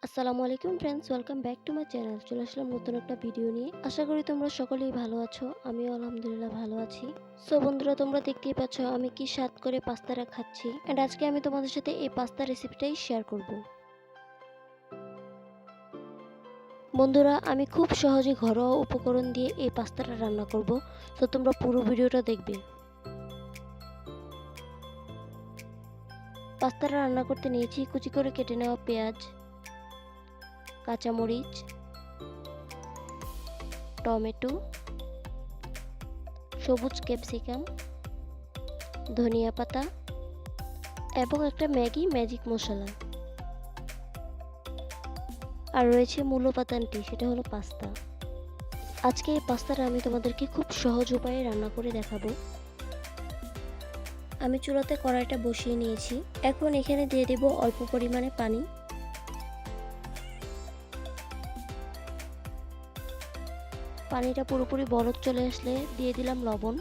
আসসালামু আলাইকুম friends, welcome back to my channel. চলে আসলাম নতুন একটা ভিডিও নিয়ে। আশা করি তোমরা সকলেই ভালো আছো। আমিও আলহামদুলিল্লাহ ভালো আছি। সো বন্ধুরা, তোমরা দেখতেই পাচ্ছ আমি কি স্বাদ করে পাস্তাটা খাচ্ছি। এন্ড আজকে আমি তোমাদের সাথে এই পাস্তা রেসিপিটাই শেয়ার করব। বন্ধুরা, আমি খুব সহজে ঘরোয়া উপকরণ দিয়ে এই পাস্তাটা রান্না করব। তো তোমরা পুরো ভিডিওটা দেখবে। পাস্তাটা রান্না করতে নিয়েছি কুচি করে কেটে নেওয়া পেঁয়াজ, কাঁচামরিচ, টমেটো, সবুজ ক্যাপসিকাম, ধনিয়া পাতা এবং একটা ম্যাজিক মশলা। আর রয়েছে মূল উপাদানটি, সেটা হলো পাস্তা। আজকে এই পাস্তাটা আমি তোমাদেরকে খুব সহজ উপায়ে রান্না করে দেখাবো। আমি চুলাতে কড়াইটা বসিয়ে নিয়েছি। এখন এখানে দিয়ে দেব অল্প পরিমাণে পানি। পানিটা পুরোপুরি বলক চলে আসলে দিয়ে দিলাম লবণ,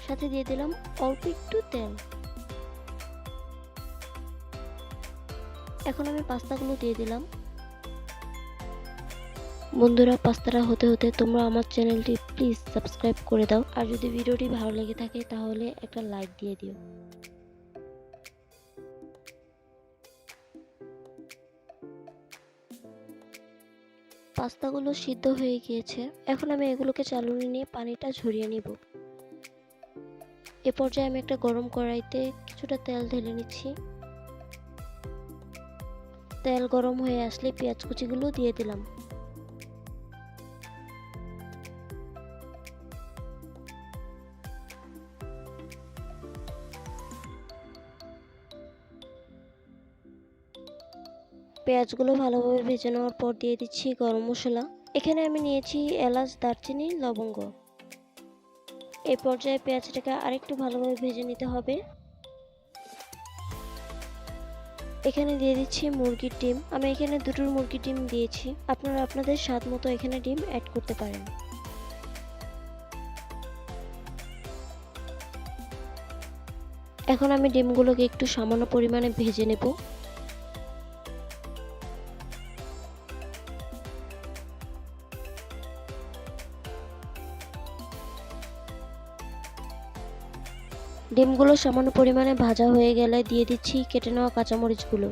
সাথে দিয়ে দিলাম অল্প একটু তেল। এখন আমি পাস্তাগুলো দিয়ে দিলাম। বন্ধুরা, পাস্তাটা হতে হতে তোমরা আমার চ্যানেলটি প্লিজ সাবস্ক্রাইব করে দাও। আর যদি ভিডিওটি ভালো লেগে থাকে তাহলে একটা লাইক দিয়ে দিও। পাস্তাগুলো সিদ্ধ হয়ে গিয়েছে। এখন আমি এগুলোকে চালুনি নিয়ে পানিটা ঝরিয়ে নিব। এ পর্যায়ে আমি একটা গরম কড়াইতে কিছুটা তেল ঢেলে নিচ্ছি। তেল গরম হয়ে আসলে পেঁয়াজ কুচিগুলো দিয়ে দিলাম। পেঁয়াজগুলো ভালোভাবে ভেজে নেওয়ার পর দিয়ে দিচ্ছি গরম মশলা। এখানে আমি নিয়েছি এলাচ, দারচিনি, লবঙ্গ। এই পর্যায়ে পেঁয়াজটাকে আরেকটু ভালোভাবে ভেজে নিতে হবে। এখানে দিয়ে দিচ্ছি মুরগির ডিম। আমি এখানে দুটো মুরগির ডিম দিয়েছি। আপনারা আপনাদের স্বাদ মতো এখানে ডিম অ্যাড করতে পারেন। এখন আমি ডিমগুলোকে একটু সামান্য পরিমাণে ভেজে নেব। ডিমগুলো সামান্য পরিমাণে ভাজা হয়ে গেলে দিয়ে দিচ্ছি কেটে নেওয়া কাঁচামরিচগুলো।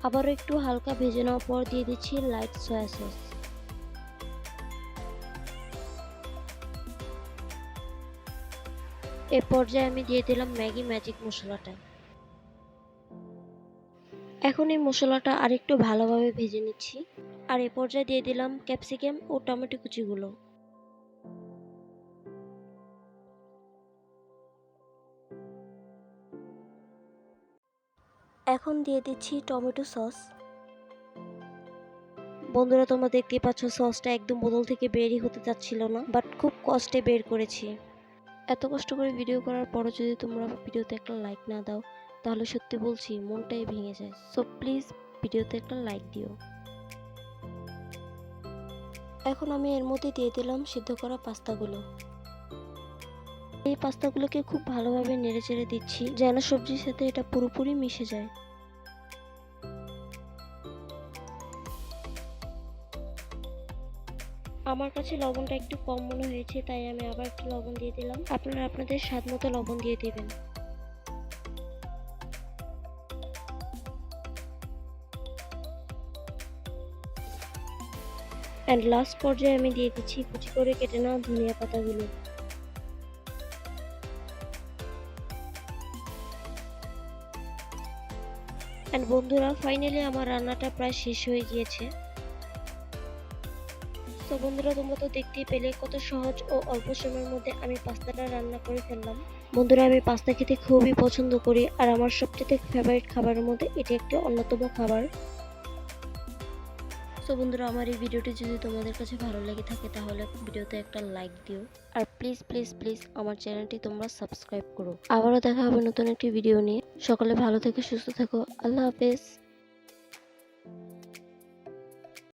আবারও একটু হালকা ভেজে নেওয়ার পর দিয়ে দিচ্ছি লাইট সয়া সস। এ পর্যায়ে আমি দিয়ে দিলাম ম্যাজিক মশলাটা। এখন এই মশলাটা আরেকটু ভালোভাবে ভেজে নিচ্ছি। আর এ পর্যায়ে দিয়ে দিলাম ক্যাপসিকাম ও টমেটো কুচিগুলো। এখন দিয়ে দিচ্ছি টমেটো সস। বন্ধুরা, তোমরা দেখতেই পাচ্ছ সসটা একদম বোতল থেকে বেরই হতে চাচ্ছিল না, বাট খুব কষ্টে বের করেছি। এত কষ্ট করে ভিডিও করার পরও যদি তোমরা ভিডিওতে একটা লাইক না দাও তাহলে সত্যি বলছি মনটাই ভেঙে যায়। সো প্লিজ ভিডিওতে একটা লাইক দিও। এখন আমি এর মধ্যে দিয়ে দিলাম সিদ্ধ করা পাস্তাগুলো। এই পাস্তাগুলোকে খুব ভালোভাবে নেড়েচেড়ে দিচ্ছি যেন সবজির সাথে এটা পুরোপুরি মিশে যায়। আমার কাছে লবণটা একটু কম মনে হয়েছে, তাই আমি আবার একটু লবণ দিয়ে দিলাম। আপনারা আপনাদের স্বাদ মতো লবণ দিয়ে দিবেন। এন্ড লাস্ট পর্যায়ে আমি দিয়ে দিচ্ছি কুচি করে কেটে নেওয়া ধনিয়া পাতাগুলো। এন্ড বন্ধুরা, ফাইনালি আমার রান্নাটা প্রায় শেষ হয়ে গিয়েছে। তো বন্ধুরা, তোমরা তো দেখতেই পেলে কত সহজ ও অল্প সময়ের মধ্যে আমি পাস্তাটা রান্না করে ফেললাম। বন্ধুরা, আমি পাস্তা খেতে খুবই পছন্দ করি আর আমার সবচেয়ে ফেভারিট খাবারের মধ্যে এটি একটি অন্যতম খাবার। তো বন্ধুরা, আমার এই ভিডিওটি যদি তোমাদের কাছে ভালো লেগে থাকে তাহলে ভিডিওতে একটা লাইক দিও। আর প্লিজ প্লিজ প্লিজ আমার চ্যানেলটি তোমরা সাবস্ক্রাইব করো। আবারও দেখা হবে নতুন একটি ভিডিও নিয়ে। সকলে ভালো থেকো, সুস্থ থেকো। আল্লাহ হাফেজ।